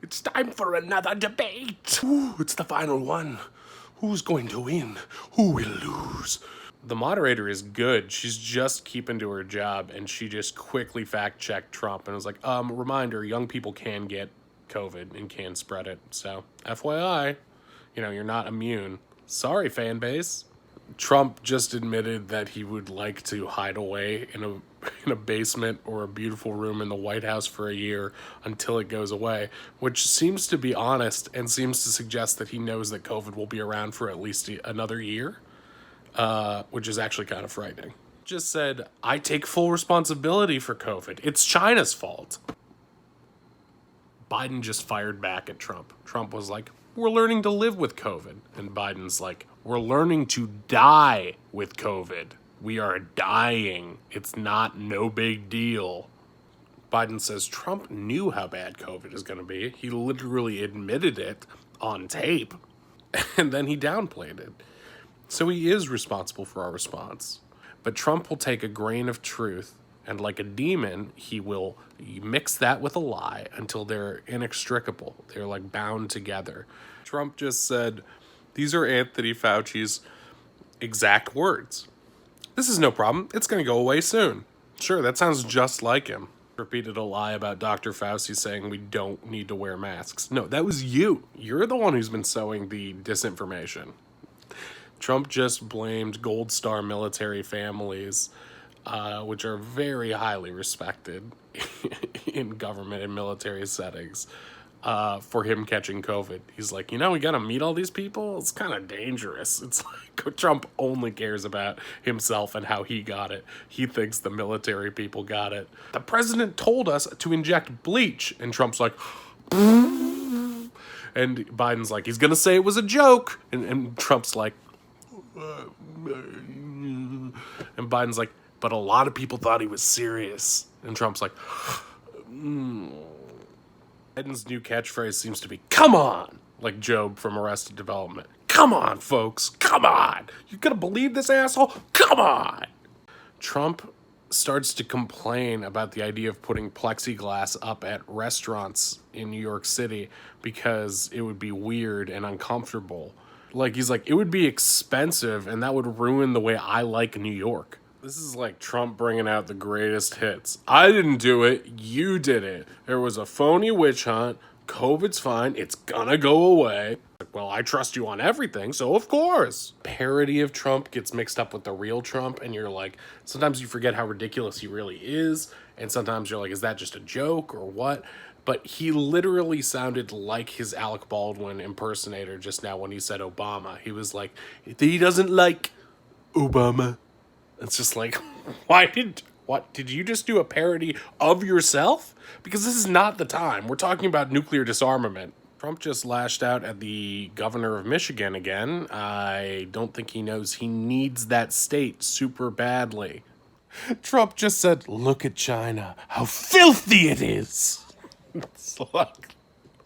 It's time for another debate. Ooh, it's the final one. Who's going to win? Who will lose? The moderator is good. She's just keeping to her job, and she just quickly fact-checked Trump and was like, reminder, young people can get COVID and can spread it. So, FYI, you're not immune. Sorry, fan base. Trump just admitted that he would like to hide away in a basement or a beautiful room in the White House for a year until it goes away, which seems to be honest and seems to suggest that he knows that COVID will be around for at least another year, which is actually kind of frightening. Just said, I take full responsibility for COVID. It's China's fault. Biden just fired back at Trump. Trump was like, we're learning to live with COVID. And Biden's like, we're learning to die with COVID. We are dying. It's not no big deal. Biden says Trump knew how bad COVID is going to be. He literally admitted it on tape. And then he downplayed it. So he is responsible for our response. But Trump will take a grain of truth, and like a demon, he will mix that with a lie until they're inextricable. They're like bound together. Trump just said, these are Anthony Fauci's exact words. This is no problem. It's going to go away soon. Sure, that sounds just like him. Repeated a lie about Dr. Fauci saying we don't need to wear masks. No, that was you. You're the one who's been sowing the disinformation. Trump just blamed Gold Star military families, which are very highly respected in government and military settings, for him catching COVID. He's like, we got to meet all these people? It's kind of dangerous. It's like Trump only cares about himself and how he got it. He thinks the military people got it. The president told us to inject bleach. And Trump's like, and Biden's like, he's going to say it was a joke. And Trump's like, and Biden's like, but a lot of people thought he was serious. And Trump's like, Biden's new catchphrase seems to be, come on, like Job from Arrested Development. Come on, folks, come on. You gonna believe this asshole? Come on. Trump starts to complain about the idea of putting plexiglass up at restaurants in New York City because it would be weird and uncomfortable. Like, he's like, it would be expensive and that would ruin the way I like New York. This is like Trump bringing out the greatest hits. I didn't do it. You did it. There was a phony witch hunt. COVID's fine. It's gonna go away. Like, well, I trust you on everything, so of course. Parody of Trump gets mixed up with the real Trump, and you're like, sometimes you forget how ridiculous he really is, and sometimes you're like, is that just a joke or what? But he literally sounded like his Alec Baldwin impersonator just now when he said Obama. He was like, he doesn't like Obama. It's just like, did you just do a parody of yourself? Because this is not the time. We're talking about nuclear disarmament. Trump just lashed out at the governor of Michigan again. I don't think he knows he needs that state super badly. Trump just said, look at China, how filthy it is. It's like,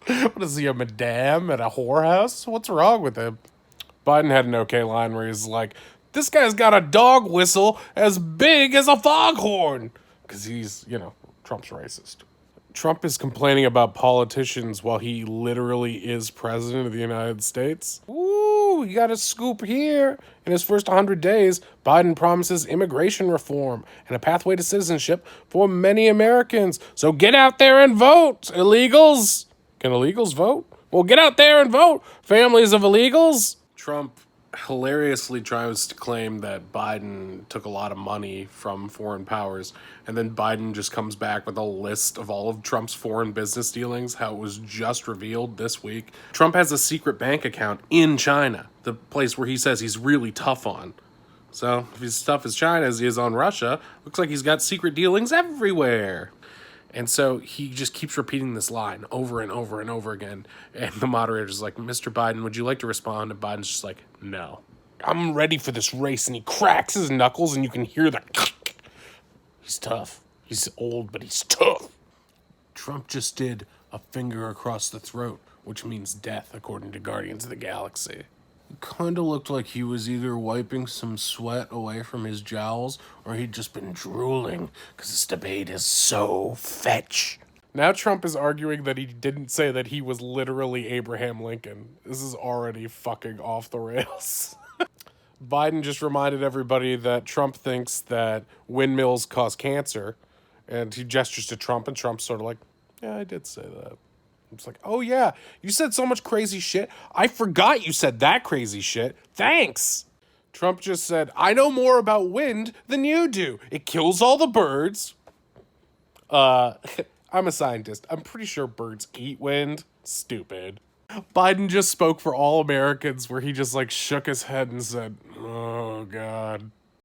what is he, a madame at a whorehouse? What's wrong with him? Biden had an okay line where he's like, this guy's got a dog whistle as big as a foghorn. Because he's, Trump's racist. Trump is complaining about politicians while he literally is president of the United States. Ooh, you got a scoop here. In his first 100 days, Biden promises immigration reform and a pathway to citizenship for many Americans. So get out there and vote, illegals. Can illegals vote? Well, get out there and vote, families of illegals. Trump hilariously tries to claim that Biden took a lot of money from foreign powers, and then Biden just comes back with a list of all of Trump's foreign business dealings, how it was just revealed this week. Trump has a secret bank account in China, the place where he says he's really tough on. So if he's tough as China as he is on Russia, looks like he's got secret dealings everywhere. And so he just keeps repeating this line over and over and over again. And the moderator's like, Mr. Biden, would you like to respond? And Biden's just like, no. I'm ready for this race. And he cracks his knuckles and you can hear the He's tough. He's old, but he's tough. Trump just did a finger across the throat, which means death, according to Guardians of the Galaxy. It kind of looked like he was either wiping some sweat away from his jowls or he'd just been drooling because this debate is so fetch. Now Trump is arguing that he didn't say that he was literally Abraham Lincoln. This is already fucking off the rails. Biden just reminded everybody that Trump thinks that windmills cause cancer, and he gestures to Trump, and Trump's sort of like, yeah, I did say that. It's like, oh yeah, you said so much crazy shit. I forgot you said that crazy shit. Thanks. Trump just said, I know more about wind than you do. It kills all the birds. I'm a scientist. I'm pretty sure birds eat wind. Stupid. Biden just spoke for all Americans where he just like shook his head and said, oh God.